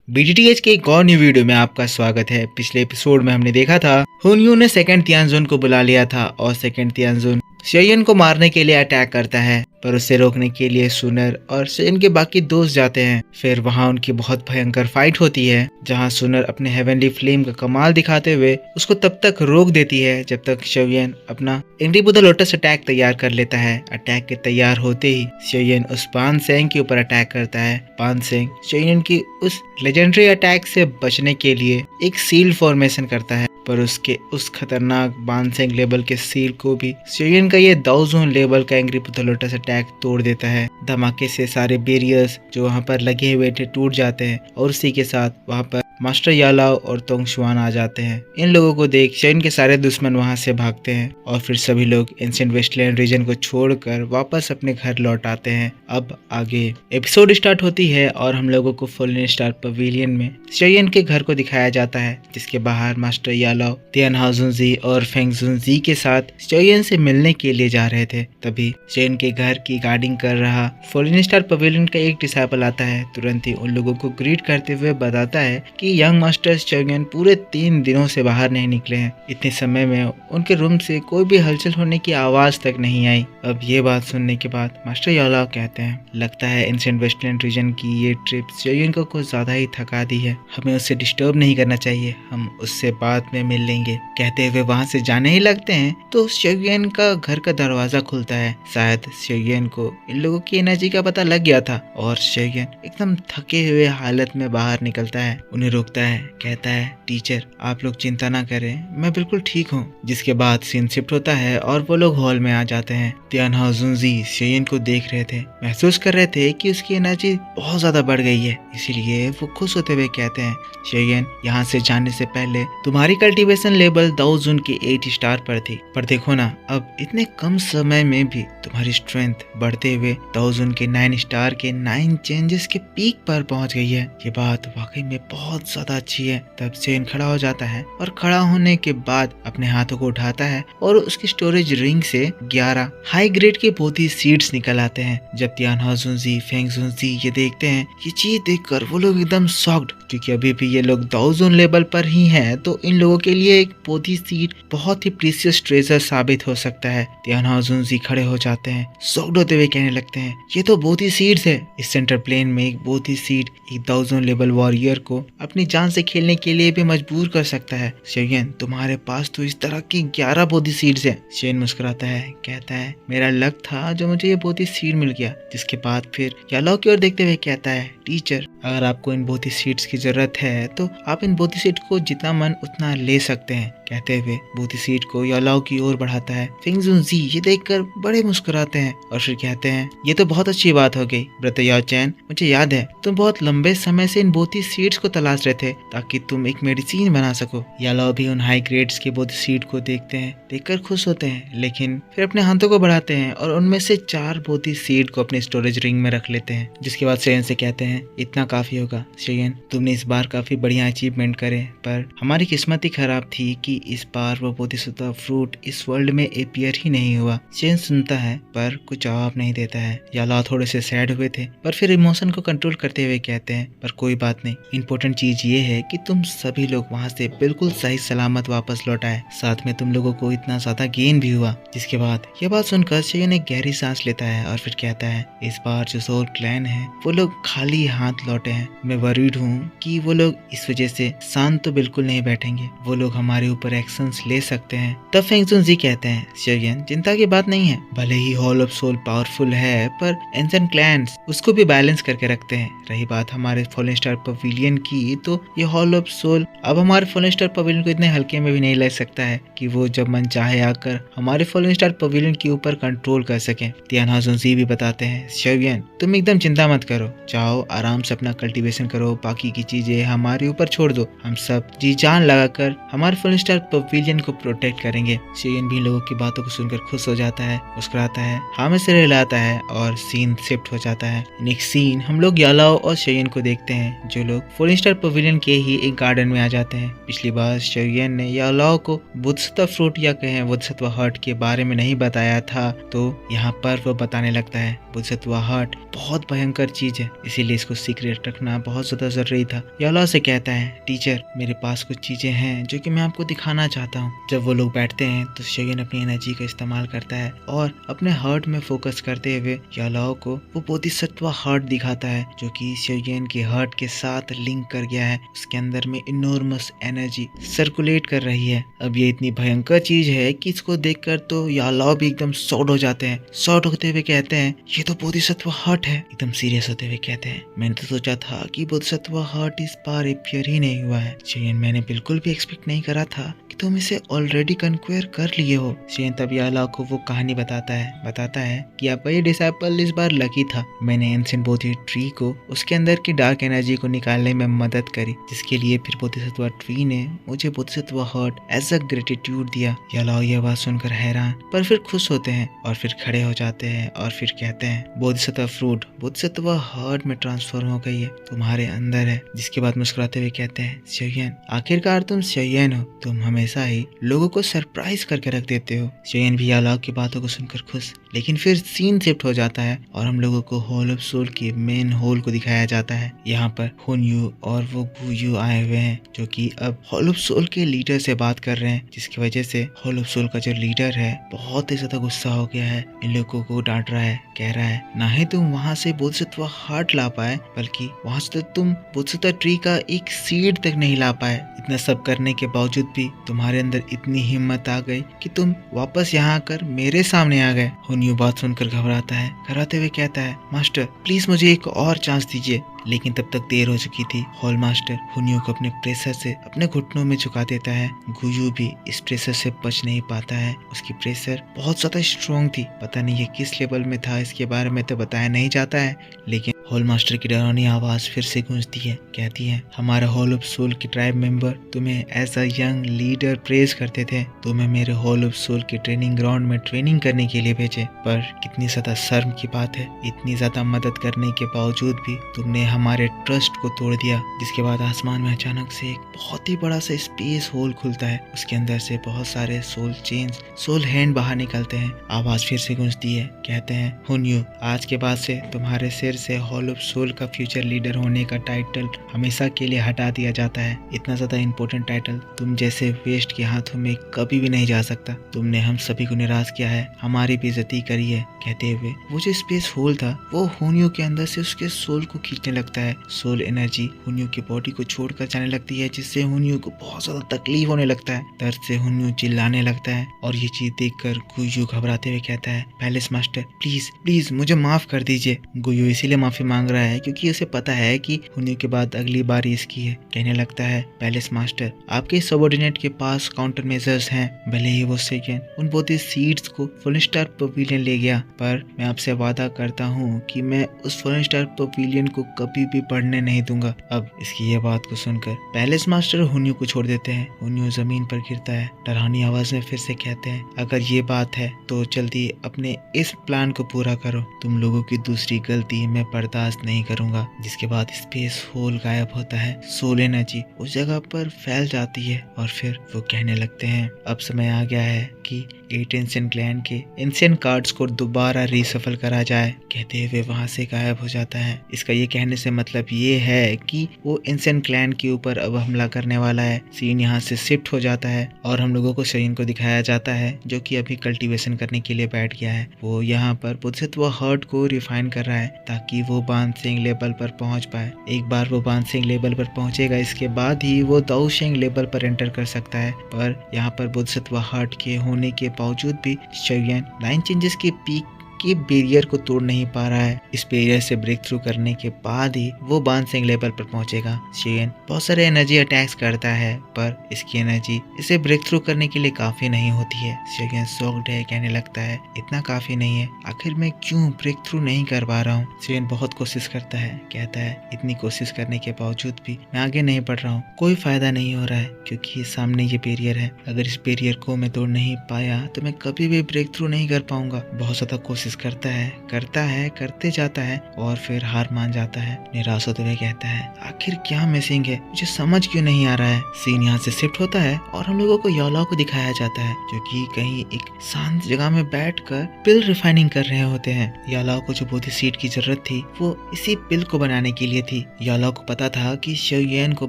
बीटीटीएच के एक और न्यू वीडियो में आपका स्वागत है। पिछले एपिसोड में हमने देखा था हुनयू ने सेकंड तियानजुन को बुला लिया था और सेकंड तियानजुन शेयन को मारने के लिए अटैक करता है, पर उसे रोकने के लिए सुनर और शेयन के बाकी दोस्त जाते हैं। फिर वहां उनकी बहुत भयंकर फाइट होती है, जहां सुनर अपने हेवनली फ्लेम का कमाल दिखाते हुए उसको तब तक रोक देती है जब तक शेयन अपना एंग्री बुद्धा लोटस अटैक तैयार कर लेता है। अटैक के तैयार होते ही शेयन उस पान सेंग के ऊपर अटैक करता है। पान सेंग शेयन की उस लेजेंडरी अटैक से बचने के लिए एक सील फॉर्मेशन करता है, पर उसके उस खतरनाक बानसेंग लेवल के सील को भी शेयन का ये दाओजोन लेवल का एंग्री बुद्धा लोटस अटैक तोड़ देता है। धमाके से सारे बैरियर्स जो वहां पर लगे हुए थे टूट जाते हैं और उसी के साथ वहां पर मास्टर यालाओ और तोंगशुआन आ जाते हैं। इन लोगों को देख शेयन के सारे दुश्मन वहां से भागते हैं और फिर सभी लोग एंशिएंट वेस्टलैंड रीजन को छोड़कर वापस अपने घर लौट आते हैं। अब आगे एपिसोड स्टार्ट होती है और हम लोगों को फॉलन स्टार पवेलियन में शेयन के घर को दिखाया जाता है, जिसके बाहर मास्टर यालाओ तियान हाजुनजी और फेंगजुनजी के साथ शेयन से मिलने के लिए जा रहे थे। तभी शेयन के घर की गार्डिंग कर रहा फॉलन स्टार पवेलियन का एक डिसाइपल आता है। तुरंत ही उन लोगों को ग्रीट करते हुए बताता है कि यंग मास्टर शेयन पूरे 3 दिनों से बाहर नहीं निकले हैं। इतने समय में उनके रूम से कोई भी हलचल होने की आवाज तक नहीं आई। अब ये बात सुनने के बाद मास्टर यालाओ कहते हैं, लगता है एंशिएंट वेस्टलैंड रीजन की ये ट्रिप शेयन को कुछ ज्यादा ही थका दी है, हमें उससे डिस्टर्ब नहीं करना चाहिए, हम उससे बाद में मिल लेंगे। कहते हुए वहां से जाने ही लगते हैं तो शेयन का घर का दरवाजा खुलता है। शायद शेयन को इन लोगों की एनर्जी का पता लग गया था और शेयन एकदम थके हुए हालत में बाहर निकलता है। उन्हें रोकता है, कहता है, टीचर आप लोग चिंता ना करें, मैं बिल्कुल ठीक हूँ। जिसके बाद सीन शिफ्ट होता है और वो लोग हॉल में आ जाते हैं। तियान हाजुनजी शेयन को देख रहे थे, महसूस कर रहे थे कि उसकी एनर्जी बहुत ज्यादा बढ़ गई है, इसीलिए वो खुश होते हुए कहते हैं, शेयन यहाँ से जाने से पहले तुम्हारी कल्टीवेशन लेवल दाओजोन की 8 स्टार पर थी, पर देखो ना अब इतने कम समय में भी तुम्हारी स्ट्रेंथ बढ़ते हुए दाओजोन के 9 स्टार के 9 चेंजेस के पीक पर पहुंच गई है। ये बात वाकई में बहुत ज्यादा अच्छी है। तब शेयन खड़ा हो जाता है और खड़ा होने के बाद अपने हाथों को उठाता है और उसकी स्टोरेज रिंग से 11 हाई ग्रेड के पोथी सीड्स निकल आते हैं। जब तियान हाजुनजी फेंगजुनजी ये देखते हैं, ये चीज देखकर वो लोग एकदम शॉक्ड, क्योंकि अभी भी ये लोग दाओजोन लेवल पर ही हैं, तो इन लोगों के लिए एक पोथी सीड बहुत ही प्रीशियस ट्रेजर साबित हो सकता है। तियान हाजुनजी खड़े हो जाते हैं, शॉक्ड होते हुए कहने लगते हैं, ये तो पोथी सीड्स है। इस सेंटर प्लेन में एक पोथी सीड एक दाओजोन लेवल वॉरियर को अपनी जान से खेलने के लिए भी मजबूर कर सकता है। शेयन तुम्हारे पास तो इस तरह की 11 बोधी सीड्स हैं। शेयन मुस्कुराता है, कहता है, मेरा लक था जो मुझे ये बोधी सीड मिल गया। जिसके बाद फिर यालाओ की ओर देखते हुए कहता है, टीचर अगर आपको इन बोधी सीड्स की जरूरत है तो आप इन बोधी सीड को जितना मन उतना ले सकते हैं। कहते हुए बोधी सीड को यालाओ की ओर बढ़ाता है। फेंगजुनजी ये देखकर बड़े मुस्कुराते हैं और फिर कहते हैं, ये तो बहुत अच्छी बात हो गई ब्रतो याओ चैन, मुझे याद है तुम बहुत लंबे समय से इन बोधी सीड्स को तलाश रहे थे ताकि तुम एक मेडिसिन बना सको। यालाओ भी उन हाई ग्रेड्स के बोधी सीड को देखते हैं, देखकर खुश होते हैं, लेकिन फिर अपने हाथों को बढ़ाते हैं और उनमें से 4 बोधी सीड को अपने स्टोरेज रिंग में रख लेते हैं। जिसके बाद शेयन से कहते हैं, इतना काफी होगा शेयन, तुमने इस बार काफी बढ़िया अचीवमेंट करे, पर हमारी किस्मत ही खराब थी कि इस बार वो बोधिसत्व फ्रूट इस वर्ल्ड में अपीयर ही नहीं हुआ। शेयन सुनता है पर कुछ जवाब नहीं देता है। यालाओ थोड़े से सैड हुए थे पर फिर इमोशन को कंट्रोल करते हुए कहते हैं, पर कोई बात नहीं, इम्पोर्टेंट चीज ये है कि तुम सभी लोग वहाँ से बिल्कुल सही सलामत वापस लौट आए, साथ में तुम लोगों को इतना ज्यादा गेन भी हुआ। जिसके बाद ये बात सुनकर शेयन एक गहरी सांस लेता है और फिर कहता है, इस बार जो सोल क्लैन है वो लोग खाली हाथ लौटे हैं। मैं वरीड हूँ कि वो लोग इस वजह से शांत तो बिल्कुल नहीं बैठेंगे, वो लोग हमारे ऊपर एक्शंस ले सकते हैं। तब फेंगजुनजी कहते हैं, शेयन चिंता की बात नहीं है, भले ही हॉल ऑफ सोल पावरफुल है पर एंशिएंट क्लैंस उसको भी बैलेंस करके रखते हैं। रही बात हमारे फॉलन स्टार पवेलियन की, तो ये हॉल ऑफ सोल अब हमारे फॉलन स्टार पवेलियन को इतने हल्के में भी नहीं ले सकता है कि वो जब मन चाहे आकर हमारे फॉलन स्टार पवेलियन के ऊपर कंट्रोल कर सके। तियान हाजुनजी भी बताते हैं, शेयन तुम एकदम चिंता मत करो, जाओ आराम से अपना कल्टीवेशन करो, बाकी की चीजें हमारे ऊपर छोड़ दो, हम सब जी जान लगाकर हमारे फॉलन स्टार स्टार पवेलियन को प्रोटेक्ट करेंगे। शेयन भी लोगों की बातों को सुनकर खुश हो जाता है, मुस्कुराता है, हाँ में सिर हिलाता है और सीन शिफ्ट हो जाता है। नेक्स्ट सीन हम लोग यालाओ और शेयन को देखते हैं, जो लोग 4 स्टार पवेलियन के ही एक गार्डन में आ जाते हैं। पिछली बार शेयन ने यालाओ को बोधिसत्व फ्रूट या कहें बोधिसत्व हार्ट के बारे में नहीं बताया था, तो यहाँ पर वो बताने लगता है बोधिसत्व हार्ट बहुत भयंकर चीज है, इसीलिए इसको सीक्रेट रखना बहुत ज्यादा जरूरी था। यालाओ से कहता है टीचर मेरे पास कुछ चीजें हैं जो कि मैं आपको दिखाना चाहता हूँ। जब वो लोग बैठते हैं तो शेयन अपनी एनर्जी का इस्तेमाल करता है और अपने हार्ट में फोकस करते हुए यालाओ को वो बोधिसत्व हार्ट दिखाता है, जो कि शेयन के हार्ट के साथ लिंक कर गया है। उसके अंदर में इनॉर्मस एनर्जी सर्कुलेट कर रही है। अब ये इतनी भयंकर चीज है कि इसको देखकर तो यालाओ भी एकदम शॉट हो जाते हैं। शॉट होते हुए कहते हैं ये तो बोधिसत्व हार्ट है। एकदम सीरियस होते हुए कहते हैं मैंने तो सोचा था कि बोधिसत्व हार्ट इस बार अपियर ही नहीं हुआ है। शेयन मैंने बिल्कुल भी एक्सपेक्ट नहीं करा था कि तुम इसे ऑलरेडी कन्क्वायर कर लिए हो। शेयन तब यालाओ को वो कहानी बताता है कि आपका ये डिसाइपल इस बार लकी था। मैंने एंशिएंट बोधि ट्री को उसके अंदर की डार्क एनर्जी को निकालने में मदद करी, जिसके लिए फिर बोधिसत्व ट्री ने मुझे Bodhisattva heart as a gratitude दिया। यालाओ यह बात सुनकर हैरान पर फिर खुश होते हैं और फिर खड़े हो जाते हैं और फिर कहते हैं बोधिसत्व फ्रूट बोधिसत्व हार्ट में ट्रांसफॉर्म हो गई है, तुम्हारे अंदर है। जिसके बाद मुस्कुराते हुए कहते हैं शेयन आखिरकार तुम शेयन हो, तुम हमेशा ही लोगों को सरप्राइज करके रख देते हो। शेयन भी यालाओ की बातों को सुनकर खुश, लेकिन फिर सीन शिफ्ट हो जाता है और हम लोगों को हॉल ऑफ सोल के मेन होल को दिखाया जाता है। यहाँ पर हुनयू और वो गुयू आए हुए हैं, जो कि अब हॉल ऑफ सोल के लीडर से बात कर रहे हैं, जिसकी वजह से हॉल ऑफ सोल का जो लीडर है बहुत ही ज्यादा गुस्सा हो गया है। इन लोगों को डांट रहा है, कह रहा है ना ही तुम वहाँ से बोधिसत्व हार्ट ला पाए, बल्कि वहाँ से तो तुम बोधिसत्व ट्री का एक सीड तक नहीं ला पाए। इतना सब करने के बावजूद भी तुम्हारे अंदर इतनी हिम्मत आ गई कि तुम वापस यहाँ आकर मेरे सामने आ गए। हुनयू बात सुनकर घबराता है, घबराते हुए कहता है मास्टर प्लीज मुझे एक और चांस दीजिए। लेकिन तब तक देर हो चुकी थी। हॉल मास्टर हुनयू को अपने प्रेशर से अपने घुटनों में झुका देता है। गुयू भी इस प्रेशर से बच नहीं पाता है, उसकी प्रेशर बहुत ज्यादा स्ट्रॉन्ग थी। पता नहीं ये किस लेवल में था, इसके बारे में तो बताया नहीं जाता है, लेकिन हॉल मास्टर की डरावनी आवाज फिर से गूंजती है, कहती है हमारा हॉल ऑफ सोल के ट्राइब मेंबर तुम्हें as a young leader praise करते थे, तुम्हें मेरे हॉल ऑफ सोल के ट्रेनिंग ग्राउंड में ट्रेनिंग करने के लिए भेजे, पर कितनी ज्यादा शर्म की बात है, इतनी ज्यादा मदद करने के बावजूद भी तुमने हमारे ट्रस्ट को तोड़ दिया। जिसके बाद आसमान में अचानक से एक बहुत ही बड़ा सा स्पेस होल खुलता है, उसके अंदर से बहुत सारे सोल चेन्स, सोल हैंड बाहर निकलते हैं। आवाज फिर से गूंजती है, कहते हैं हुनयू आज के बाद से तुम्हारे सिर से हॉल ऑफ सोल का फ्यूचर लीडर होने का टाइटल हमेशा के लिए हटा दिया जाता है। इतना ज्यादा इंपॉर्टेंट टाइटल तुम जैसे वेस्ट के हाथों में कभी भी नहीं जा सकता। तुमने हम सभी को निराश किया है, हमारी बेइज्जती करी है। कहते हुए वो जो स्पेस होल था वो हुनयू के अंदर से उसके सोल को खींचने लगता है। सोल एनर्जी हुनयू की बॉडी को छोड़कर जाने लगती है, जिससे हुनयू को बहुत ज्यादा तकलीफ होने लगता है। दर्द से हुनयू चिल्लाने लगता है और ये चीज देखकर गुयू घबराते हुए कहता है पैलेस मास्टर प्लीज प्लीज मुझे माफ कर दीजिए। गुयू इसीलिए माफी मांग रहा है क्योंकि उसे पता है कि हुनयू के बाद अगली बारी इसकी है। कहने लगता है पैलेस मास्टर आपके सबऑर्डिनेट के पास काउंटर मेजर्स हैं, भले ही वो सेकंड उन बोधि सीड्स को फुल स्टार पवेलियन ले गया, पर मैं आपसे वादा करता हूँ कि मैं उस फुल स्टार पवेलियन को कभी भी बढ़ने नहीं दूंगा। अब इसकी ये बात को सुनकर पैलेस मास्टर हुनयू को छोड़ देते हैं। हुनयू जमीन पर गिरता है, डरावनी आवाज में फिर से कहते हैं अगर ये बात है तो जल्दी अपने इस प्लान को पूरा करो, तुम लोगों की दूसरी गलती मैं बर्दाश्त नहीं करूंगा। जिसके बाद स्पेस होल गायब होता है, सोल एनर्जी उस जगह पर फैल जाती है और फिर वो कहने लगते हैं अब समय आ गया है कि 8 एंशिएंट क्लैन के एंशिएंट कार्ड्स को दोबारा रीसफल करा जाए। कहते हुए वहां से गायब हो जाता है। इसका ये कहने से मतलब ये है कि वो एंशिएंट क्लैन के ऊपर अब हमला करने वाला है। सीन यहाँ से शिफ्ट हो जाता है और हम लोगों को शेयन को दिखाया जाता है, जो कि अभी कल्टीवेशन करने के लिए बैठ गया है। वो यहाँ पर बोधिसत्व हार्ट को रिफाइन कर रहा है ताकि वो बानसेंग लेवल पर पहुंच पाए। एक बार वो बानसेंग लेवल पर पहुंचेगा, इसके बाद ही वो दाओशेंग लेवल पर एंटर कर सकता है। पर यहाँ पर बोधिसत्व हार्ट के होने के बावजूद भी शेयन लाइन चेंजेस के पीक कि बैरियर को तोड़ नहीं पा रहा है। इस बैरियर से ब्रेक थ्रू करने के बाद ही वो बांसिंग लेवल पर पहुंचेगा। शेयन बहुत सारे एनर्जी अटैक्स करता है पर इसकी एनर्जी इसे ब्रेक थ्रू करने के लिए काफी नहीं होती है। शेयन शॉक्ड है, कहने लगता है इतना काफी नहीं है, आखिर मैं क्यों ब्रेक थ्रू नहीं कर पा रहा हूँ। शेयन बहुत कोशिश करता है, कहता है इतनी कोशिश करने के बावजूद भी मैं आगे नहीं बढ़ रहा हूँ, कोई फायदा नहीं हो रहा है क्योंकि सामने ये बैरियर है। अगर इस बैरियर को मैं तोड़ नहीं पाया तो मैं कभी भी ब्रेक थ्रू नहीं कर पाऊंगा। बहुत ज्यादा कोशिश करता है, करते जाता है और फिर हार मान जाता है। निराश होते हुए कहता है आखिर क्या मिसिंग है, मुझे समझ क्यों नहीं आ रहा है। सीन यहाँ से शिफ्ट होता है और हम लोगों को यालाओ को दिखाया जाता है जो कि कहीं एक शांत जगह में बैठकर पिल रिफाइनिंग कर रहे होते हैं। यालाओ को जो बोधी सीड की जरूरत थी वो इसी पिल को बनाने के लिए थी। यालाओ को पता था कि शेयन को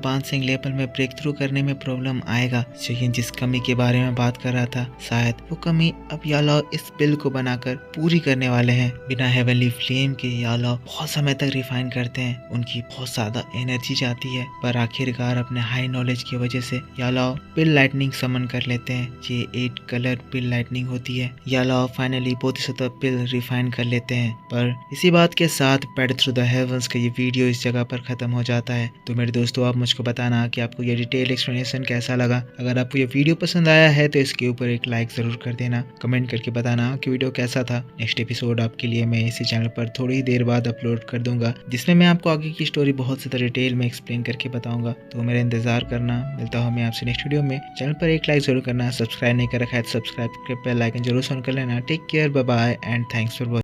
बांसिंग लेवल में ब्रेक थ्रू करने में प्रॉब्लम आएगा। शेयन जिस कमी के बारे में बात कर रहा था शायद वो कमी अब यालाओ इस पिल को बनाकर पूरी करने वाले हैं। बिना हेवनली फ्लेम के यालाओ बहुत समय तक रिफाइन करते हैं, उनकी बहुत ज्यादा एनर्जी जाती है पर आखिरकार अपने हाई नॉलेज की वजह से यालाओ पिल लाइटनिंग समन कर लेते हैं। ये 8 कलर पिल लाइटनिंग होती है। यालाओ फाइनली बोधिसत्व पिल रिफाइन कर लेते हैं। पर इसी बात के साथ पैड थ्रू द हेवंस का ये वीडियो इस जगह पर खत्म हो जाता है। तो मेरे दोस्तों आप मुझको बताना कि आपको ये डिटेल एक्सप्लेनेशन कैसा लगा। अगर आपको ये वीडियो पसंद आया है तो इसके ऊपर एक लाइक जरूर कर देना, कमेंट करके बताना कि वीडियो कैसा था। नेक्स्ट एपिसोड आपके लिए मैं इसी चैनल पर थोड़ी ही देर बाद अपलोड कर दूंगा जिसमें मैं आपको आगे की स्टोरी बहुत ज़्यादा डिटेल में एक्सप्लेन करके बताऊंगा। तो मेरा इंतजार करना। मिलता हूँ मैं आपसे नेक्स्ट वीडियो में। चैनल पर एक लाइक जरूर करना, सब्सक्राइब नहीं कर रखा है तो सब्सक्राइब करके बेल आइकन जरूर ऑन कर लेना। Take care, bye bye and thanks for watching.